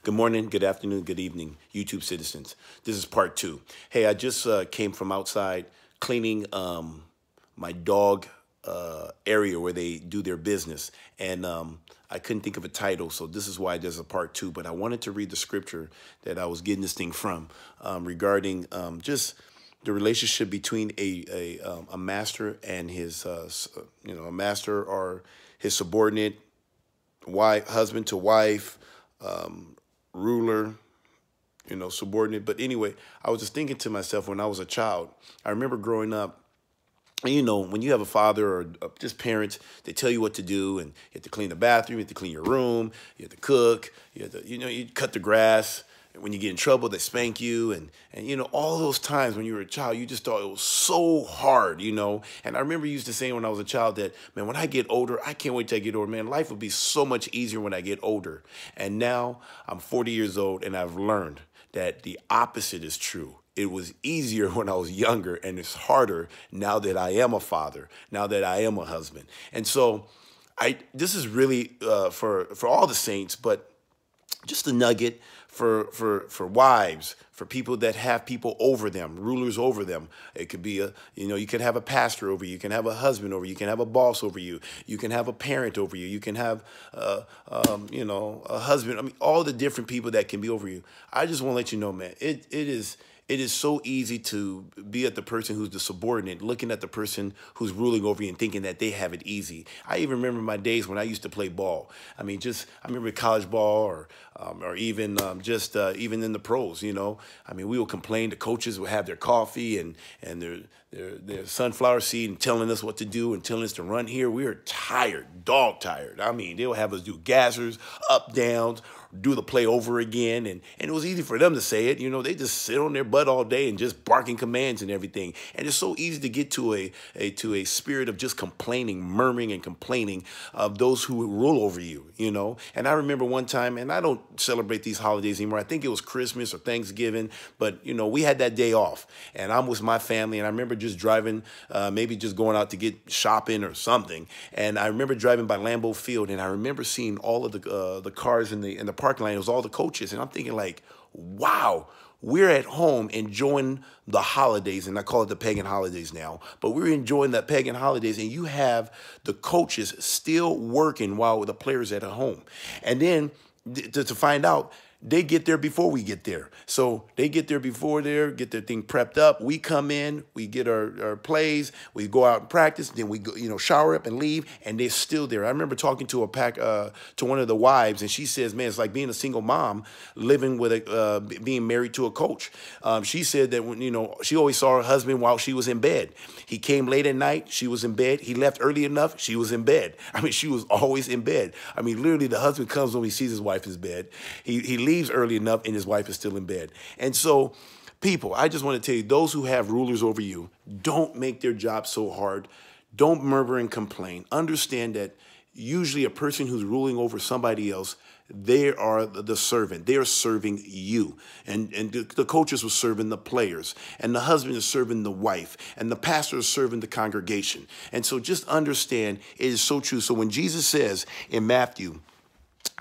Good morning, good afternoon, good evening, YouTube citizens. This is part two. Hey, I just came from outside cleaning my dog area where they do their business. And I couldn't think of a title, so this is why there's a part two. But I wanted to read the scripture that I was getting this thing from regarding just the relationship between a master and his, a master or his subordinate, wife, husband to wife, ruler, subordinate. But anyway, I was just thinking to myself when I was a child, I remember growing up, and when you have a father or just parents, they tell you what to do, and you have to clean the bathroom, you have to clean your room, you have to cook, you have to, you cut the grass. When you get in trouble, they spank you, and all those times when you were a child, you just thought it was so hard, And I remember you used to saying when I was a child that, man, when I get older, I can't wait till I get older. Man, life will be so much easier when I get older. And now I'm 40 years old, and I've learned that the opposite is true. It was easier when I was younger, and it's harder now that I am a father, now that I am a husband. And so this is really for all the saints, but just a nugget for wives, for people that have people over them, rulers over them. It could be you can have a pastor over you, you can have a husband over you, you can have a boss over you, you can have a parent over you, you can have, a husband. I mean, all the different people that can be over you. I just want to let you know, man, it is so easy to be at the person who's the subordinate, looking at the person who's ruling over you and thinking that they have it easy. I even remember my days when I used to play ball. I mean, I remember college ball or even even in the pros, I mean, we would complain. The coaches would have their coffee and their sunflower seed and telling us what to do and telling us to run here. We were tired, dog tired. I mean, they would have us do gassers, up, downs, do the play over again. And it was easy for them to say it. They just sit on their butt all day and just barking commands and everything. And it's so easy to get to a spirit of just complaining, murmuring and complaining of those who rule over you, And I remember one time, and I don't celebrate these holidays anymore. I think it was Christmas or Thanksgiving, but, we had that day off. And I'm with my family, and I remember just driving, maybe just going out to get shopping or something. And I remember driving by Lambeau Field, and I remember seeing all of the cars in the parking lot. It was all the coaches, and I'm thinking like, wow, we're at home enjoying the holidays, and I call it the pagan holidays now, but we're enjoying the pagan holidays, and you have the coaches still working while the players at home. And then to find out, they get there before we get there. So they get there before there, get their thing prepped up. We come in, we get our plays, we go out and practice, then we go, shower up and leave, and they're still there. I remember talking to to one of the wives, and she says, man, it's like being a single mom living with being married to a coach. She said that when, she always saw her husband while she was in bed. He came late at night, she was in bed. He left early enough, she was in bed. I mean, she was always in bed. I mean, literally, the husband comes when he sees his wife in bed. He leaves early enough and his wife is still in bed. And so, people, I just want to tell you, those who have rulers over you, don't make their job so hard. Don't murmur and complain. Understand that usually a person who's ruling over somebody else, they are the servant. They are serving you. And the coaches were serving the players. And the husband is serving the wife. And the pastor is serving the congregation. And so just understand, it is so true. So when Jesus says in Matthew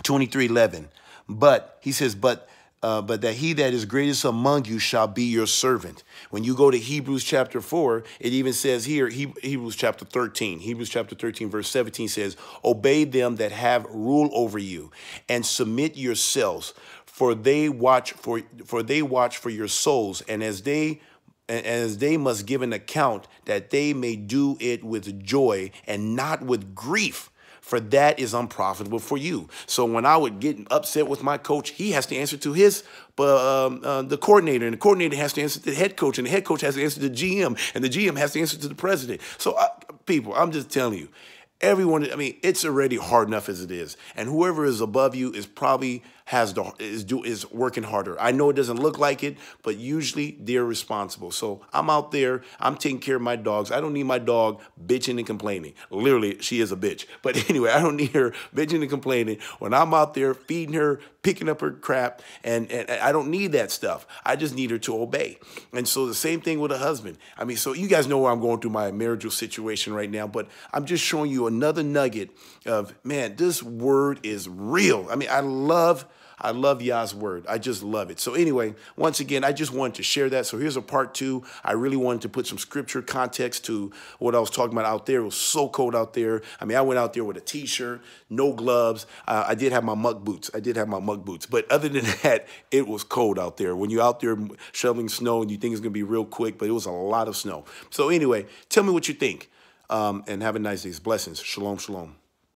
23:11, but he says, but that he that is greatest among you shall be your servant. When you go to Hebrews chapter 4, it even says here, Hebrews chapter 13, verse 17 says, obey them that have rule over you and submit yourselves, for they watch for your souls, and as they must give an account, that they may do it with joy and not with grief, for that is unprofitable for you. So when I would get upset with my coach, he has to answer to the coordinator, and the coordinator has to answer to the head coach, and the head coach has to answer to the GM, and the GM has to answer to the president. So people, I'm just telling you, everyone, I mean, it's already hard enough as it is. And whoever is above you is probably is working harder. I know it doesn't look like it, but usually they're responsible. So I'm out there, I'm taking care of my dogs. I don't need my dog bitching and complaining. Literally, she is a bitch. But anyway, I don't need her bitching and complaining when I'm out there feeding her, picking up her crap, and I don't need that stuff. I just need her to obey. And so the same thing with a husband. I mean, so you guys know where I'm going through my marital situation right now, but I'm just showing you another nugget of, man, this word is real. I mean, I love I love Yah's word. I just love it. So anyway, once again, I just wanted to share that. So here's a part 2. I really wanted to put some scripture context to what I was talking about out there. It was so cold out there. I mean, I went out there with a T-shirt, no gloves. I did have my muck boots. But other than that, it was cold out there. When you're out there shoveling snow and you think it's going to be real quick, but it was a lot of snow. So anyway, tell me what you think. And have a nice day. Blessings. Shalom, shalom.